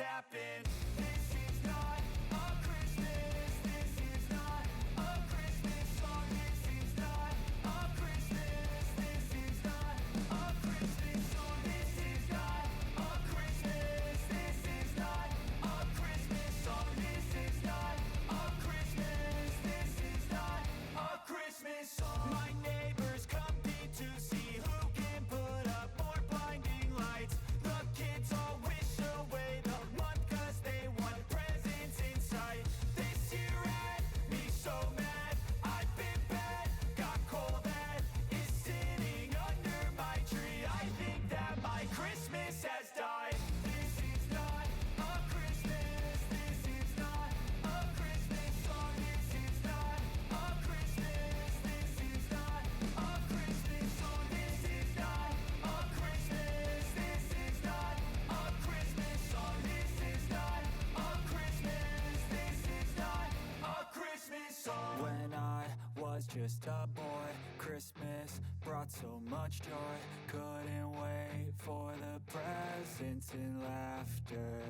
happen. This is not a Christmas. This is not a Christmas song. This is not a Christmas. This is not a Christmas song. This is not a Christmas. This is not a Christmas song. This is not a Christmas. This is not a Christmas song. My neighbors compete to see who can put up more blinding lights. The kids all wish away the month 'cause they want presents in sight. This year had me so mad. I've been bad, got coal that is sitting under my tree. I think that my Christmas has died. This is not a Christmas. This is not a Christmas song. This is not a Christmas. This is not a Christmas song. This is not a Christmas. This is not a Christmas song. This is not a Christmas. This is not a Christmas song. When I was just a boy, Christmas brought so much joy. Couldn't wait for the presents and laughter.